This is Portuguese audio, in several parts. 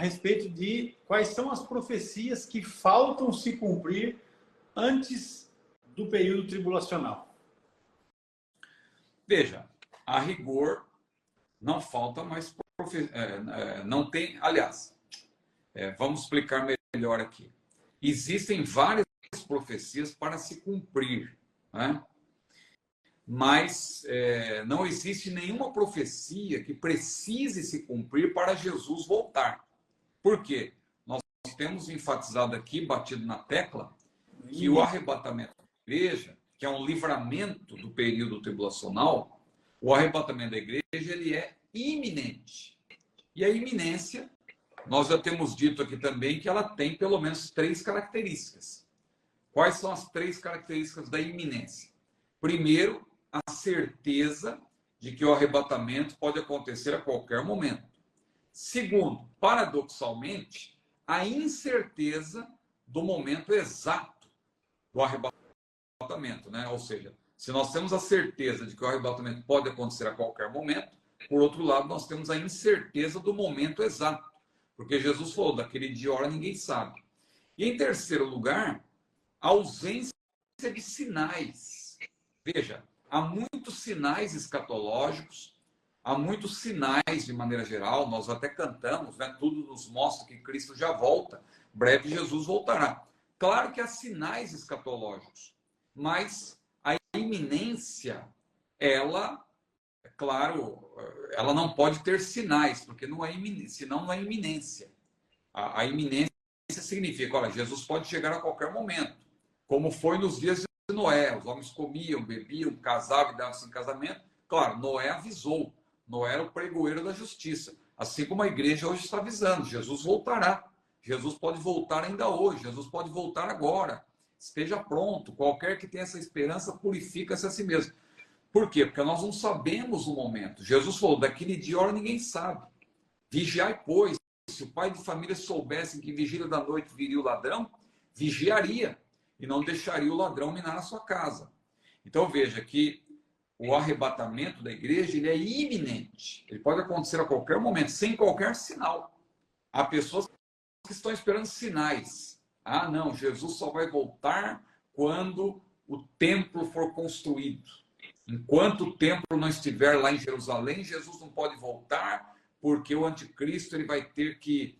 respeito de quais são as profecias que faltam se cumprir antes do período tribulacional. Veja, a rigor, não falta mais não tem, aliás, vamos explicar melhor aqui. Existem várias profecias para se cumprir, né? Mas não existe nenhuma profecia que precise se cumprir para Jesus voltar. Por quê? Nós temos enfatizado aqui, batido na tecla, que o arrebatamento da igreja, que é um livramento do período tribulacional, o arrebatamento da igreja ele é iminente. E a iminência, nós já temos dito aqui também que ela tem pelo menos 3 características. Quais são as 3 características da iminência? Primeiro, a certeza de que o arrebatamento pode acontecer a qualquer momento. Segundo, paradoxalmente, a incerteza do momento exato do arrebatamento, né? Ou seja, se nós temos a certeza de que o arrebatamento pode acontecer a qualquer momento, por outro lado, nós temos a incerteza do momento exato, porque Jesus falou, daquele dia e hora ninguém sabe. E em terceiro lugar, a ausência de sinais. Veja, há muitos sinais escatológicos, há muitos sinais de maneira geral, nós até cantamos, né? Tudo nos mostra que Cristo já volta, breve Jesus voltará. Claro que há sinais escatológicos, mas a iminência, ela, é claro, ela não pode ter sinais, porque não é iminência, senão não é iminência. A iminência significa, olha, Jesus pode chegar a qualquer momento, como foi nos dias de Noé, os homens comiam, bebiam, casavam e davam-se em casamento. Claro, Noé avisou, Noé era o pregoeiro da justiça, assim como a igreja hoje está avisando, Jesus voltará, Jesus pode voltar ainda hoje, Jesus pode voltar agora, esteja pronto, qualquer que tenha essa esperança, purifica-se a si mesmo. Por quê? Porque nós não sabemos o momento. Jesus falou, daquele dia e hora ninguém sabe. Vigiai, pois, se o pai de família soubesse que vigília da noite viria o ladrão, vigiaria e não deixaria o ladrão minar a sua casa. Então veja que o arrebatamento da igreja ele é iminente. Ele pode acontecer a qualquer momento, sem qualquer sinal. Há pessoas que estão esperando sinais. Ah, não, Jesus só vai voltar quando o templo for construído. Enquanto o templo não estiver lá em Jerusalém, Jesus não pode voltar, porque o anticristo ele vai ter que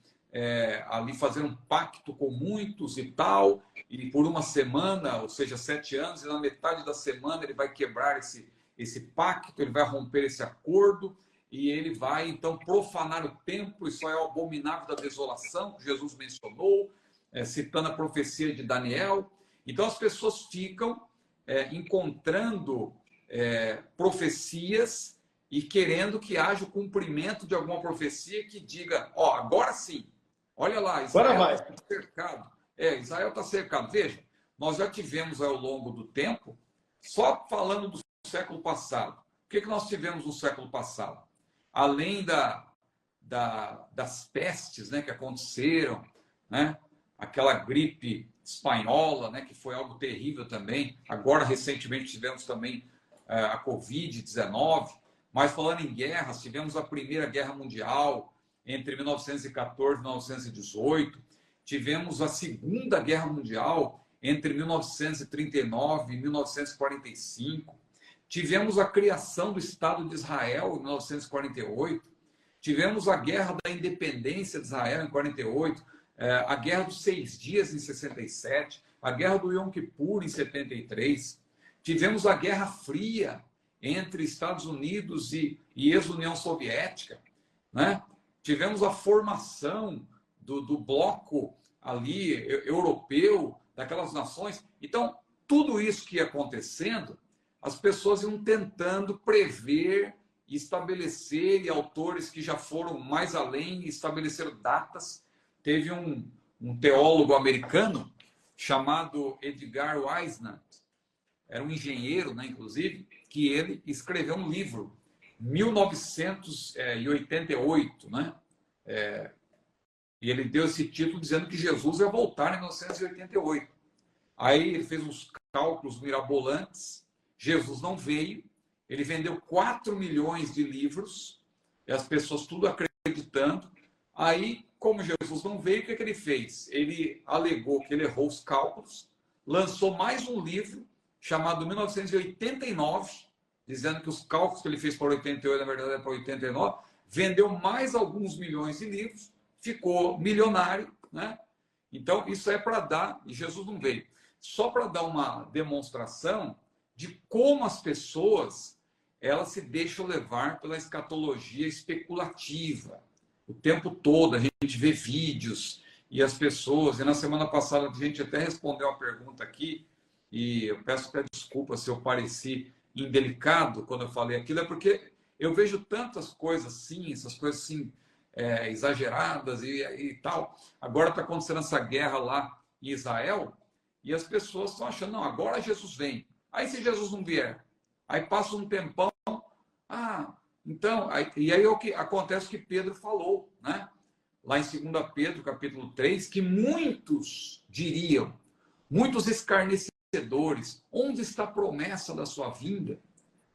ali fazer um pacto com muitos e tal, e por uma semana, ou seja, 7 anos, e na metade da semana ele vai quebrar esse pacto, ele vai romper esse acordo, e ele vai, então, profanar o templo, isso é o abominável da desolação, que Jesus mencionou, citando a profecia de Daniel. Então, as pessoas ficam encontrando profecias e querendo que haja o cumprimento de alguma profecia que diga, ó, agora sim, olha lá, Israel está cercado. Israel está cercado. Veja, nós já tivemos ao longo do tempo, só falando do século passado. O que nós tivemos no século passado? Além das pestes, né, que aconteceram, né, aquela gripe espanhola, né, que foi algo terrível também. Agora, recentemente, tivemos também a Covid-19. Mas falando em guerras, tivemos a Primeira Guerra Mundial entre 1914 e 1918. Tivemos a Segunda Guerra Mundial entre 1939 e 1945. Tivemos a criação do Estado de Israel em 1948. Tivemos a Guerra da Independência de Israel em 48. A Guerra dos 6 Dias em 67. A Guerra do Yom Kippur em 73. Tivemos a Guerra Fria entre Estados Unidos e ex-União Soviética, né? Tivemos a formação do bloco ali europeu, daquelas nações. Então, tudo isso que ia acontecendo, as pessoas iam tentando prever e estabelecer, e autores que já foram mais além e estabeleceram datas. Teve um teólogo americano chamado Edgar Whisenant, era um engenheiro, né, inclusive, que ele escreveu um livro, 1988, né? E ele deu esse título dizendo que Jesus ia voltar em 1988. Aí ele fez uns cálculos mirabolantes, Jesus não veio, ele vendeu 4 milhões de livros, e as pessoas tudo acreditando. Aí, como Jesus não veio, o que ele fez? Ele alegou que ele errou os cálculos, lançou mais um livro chamado 1989, dizendo que os cálculos que ele fez para 88, na verdade, era para 89, vendeu mais alguns milhões de livros, ficou milionário, né? Então, isso é para dar, e Jesus não veio, só para dar uma demonstração de como as pessoas, elas se deixam levar pela escatologia especulativa. O tempo todo a gente vê vídeos e as pessoas, e na semana passada a gente até respondeu uma pergunta aqui, e eu peço até desculpa se eu pareci indelicado quando eu falei aquilo, é porque eu vejo tantas coisas assim, essas coisas assim, exageradas e tal. Agora está acontecendo essa guerra lá em Israel, e as pessoas estão achando, não, agora Jesus vem. Aí se Jesus não vier, aí passa um tempão, então, e aí é o que acontece que Pedro falou, né? Lá em 2 Pedro, capítulo 3, que muitos diriam, muitos escarnecedores, onde está a promessa da sua vinda?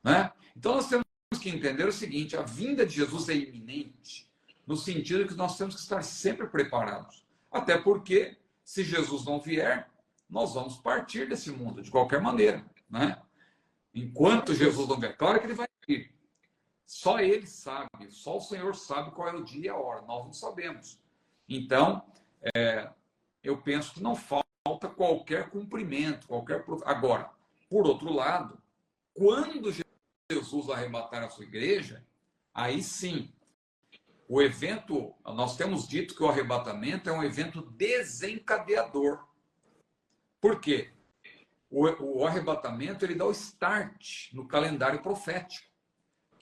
Né? Então nós temos que entender o seguinte, a vinda de Jesus é iminente, no sentido que nós temos que estar sempre preparados. Até porque, se Jesus não vier, nós vamos partir desse mundo, de qualquer maneira. Né? Enquanto Jesus não vier, claro que ele vai vir. Só ele sabe, só o Senhor sabe qual é o dia e a hora, nós não sabemos. Então, eu penso que não falta qualquer cumprimento, Agora, por outro lado, quando Jesus arrebatar a sua igreja, aí sim, o evento, nós temos dito que o arrebatamento é um evento desencadeador. Por quê? O arrebatamento, ele dá o start no calendário profético.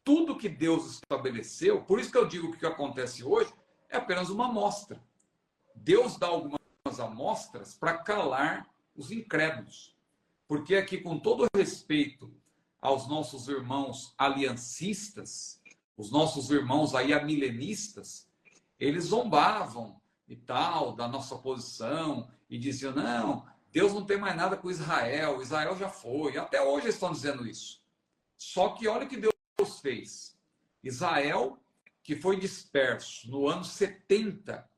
Tudo que Deus estabeleceu, por isso que eu digo que o que acontece hoje é apenas uma amostra. Deus dá algumas amostras para calar os incrédulos. Porque aqui, com todo respeito aos nossos irmãos aliancistas, os nossos irmãos aí amilenistas, eles zombavam e tal, da nossa posição, e diziam, não, Deus não tem mais nada com Israel, Israel já foi. Até hoje eles estão dizendo isso. Só que olha o que Deus fez. Israel, que foi disperso no ano 70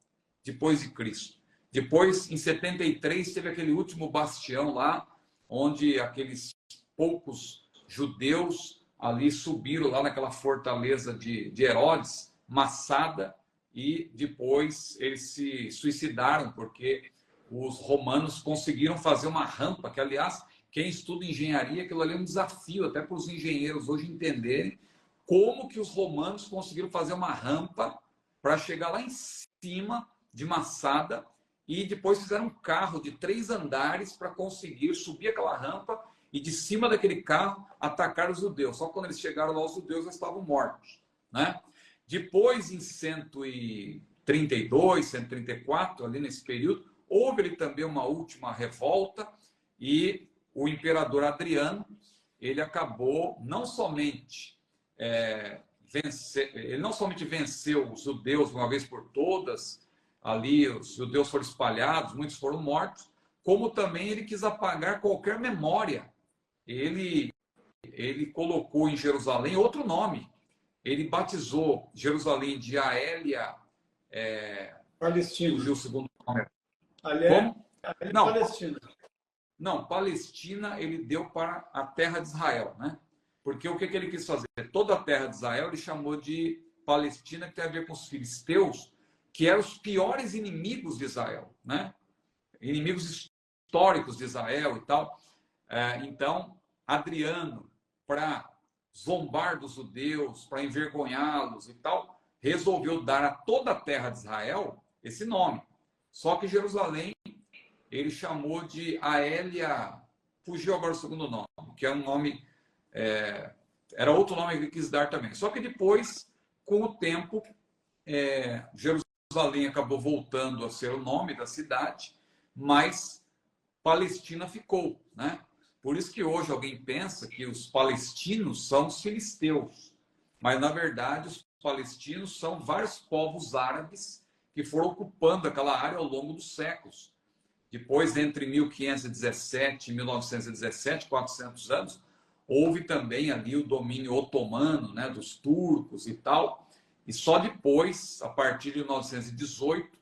depois de Cristo. Depois, em 73, teve aquele último bastião lá, onde aqueles poucos judeus ali subiram lá naquela fortaleza de Herodes, Massada, e depois eles se suicidaram, porque os romanos conseguiram fazer uma rampa, que, aliás, quem estuda engenharia, aquilo ali é um desafio até para os engenheiros hoje entenderem como que os romanos conseguiram fazer uma rampa para chegar lá em cima de Massada, e depois fizeram um carro de 3 andares para conseguir subir aquela rampa e de cima daquele carro atacar os judeus. Só que quando eles chegaram lá, os judeus já estavam mortos. Né? Depois, em 132, 134, ali nesse período, houve ali também uma última revolta, e o imperador Adriano, ele acabou não somente ele não somente venceu os judeus de uma vez por todas, ali os judeus foram espalhados, muitos foram mortos, como também ele quis apagar qualquer memória. Ele colocou em Jerusalém outro nome. Ele batizou Jerusalém de Aélia... Palestina. Fugiu o segundo nome. Como? Não, Palestina. Não, Palestina ele deu para a terra de Israel, né? Porque o que ele quis fazer? Toda a terra de Israel ele chamou de Palestina, que tem a ver com os filisteus, que eram os piores inimigos de Israel, né? Inimigos históricos de Israel e tal. Então, Adriano, para zombar dos judeus, para envergonhá-los e tal, resolveu dar a toda a terra de Israel esse nome. Só que Jerusalém ele chamou de Aélia, fugiu agora o segundo nome, que é um nome, era outro nome que ele quis dar também. Só que depois, com o tempo, Jerusalém acabou voltando a ser o nome da cidade, mas Palestina ficou, né? Por isso que hoje alguém pensa que os palestinos são os filisteus, mas na verdade os palestinos são vários povos árabes que foram ocupando aquela área ao longo dos séculos. Depois, entre 1517 e 1917, 400 anos, houve também ali o domínio otomano, né, dos turcos e tal. E só depois, a partir de 1918,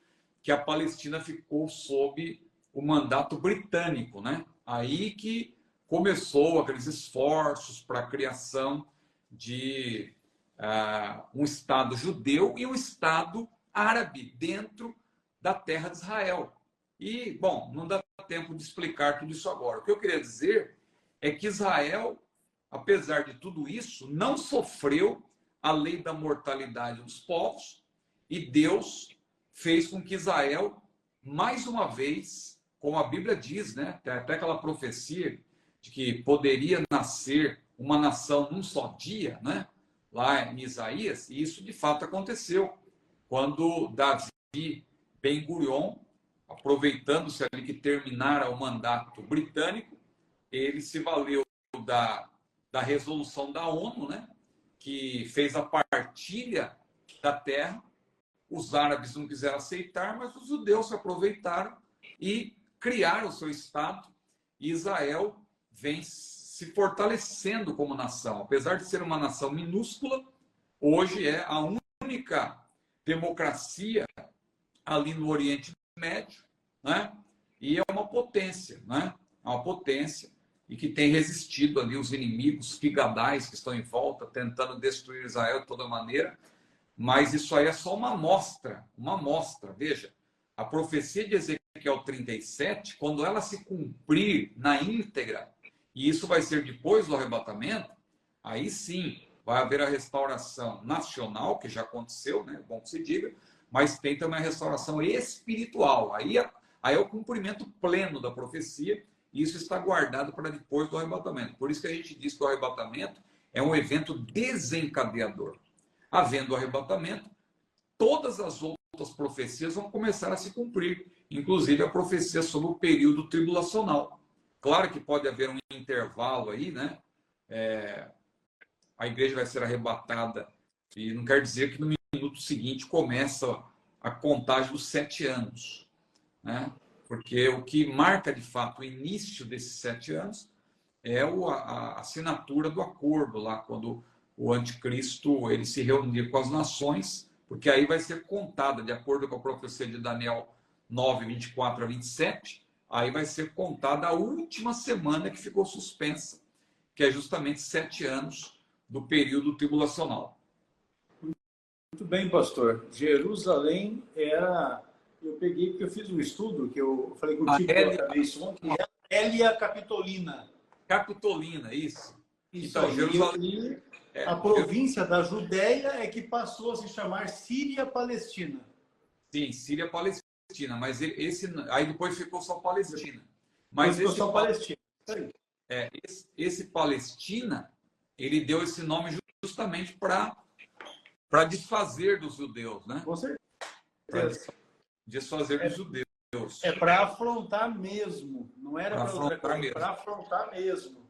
que a Palestina ficou sob o mandato britânico, né? Aí que começou aqueles esforços para a criação de um Estado judeu e um Estado árabe dentro da terra de Israel. E, bom, não dá tempo de explicar tudo isso agora. O que eu queria dizer é que Israel, apesar de tudo isso, não sofreu a lei da mortalidade dos povos, e Deus fez com que Israel, mais uma vez, como a Bíblia diz, né, tem até aquela profecia de que poderia nascer uma nação num só dia, né, lá em Isaías, e isso de fato aconteceu, quando Davi Ben-Gurion, aproveitando-se ali que terminara o mandato britânico, ele se valeu da resolução da ONU, né, que fez a partilha da terra. Os árabes não quiseram aceitar, mas os judeus se aproveitaram e criaram o seu Estado. E Israel vem se fortalecendo como nação. Apesar de ser uma nação minúscula, hoje é a única democracia ali no Oriente Médio, né? E é uma potência, né? É uma potência e que tem resistido ali os inimigos figadais que estão em volta, tentando destruir Israel de toda maneira. Mas isso aí é só uma amostra, uma amostra. Veja, a profecia de Ezequiel 37, quando ela se cumprir na íntegra, e isso vai ser depois do arrebatamento, aí sim vai haver a restauração nacional, que já aconteceu, né? Bom que se diga, mas tem também a restauração espiritual. Aí é o cumprimento pleno da profecia, e isso está guardado para depois do arrebatamento. Por isso que a gente diz que o arrebatamento é um evento desencadeador. Havendo o arrebatamento, todas as outras profecias vão começar a se cumprir, inclusive a profecia sobre o período tribulacional. Claro que pode haver um intervalo aí, né? A igreja vai ser arrebatada, e não quer dizer que no minuto seguinte começa a contagem dos 7 anos, né? Porque o que marca de fato o início desses 7 anos é a assinatura do acordo lá, quando o anticristo ele se reunir com as nações, porque aí vai ser contada, de acordo com a profecia de Daniel 9, 24 a 27, aí vai ser contada a última semana que ficou suspensa, que é justamente 7 anos do período tribulacional. Muito bem, pastor. Jerusalém era... Eu peguei, porque eu fiz um estudo, que eu falei contigo, que eu acabei isso ontem, que é Hélia Capitolina. Capitolina, isso. Isso então, aí. Jerusalém... A província da Judéia é que passou a se chamar Síria-Palestina. Sim, Síria-Palestina, mas aí depois ficou só Palestina. Mas ficou só Palestina. Esse Palestina, ele deu esse nome justamente para desfazer dos judeus, né? Com certeza. Desfazer dos judeus. É para afrontar mesmo. Não era para outra coisa, mesmo. Para afrontar mesmo.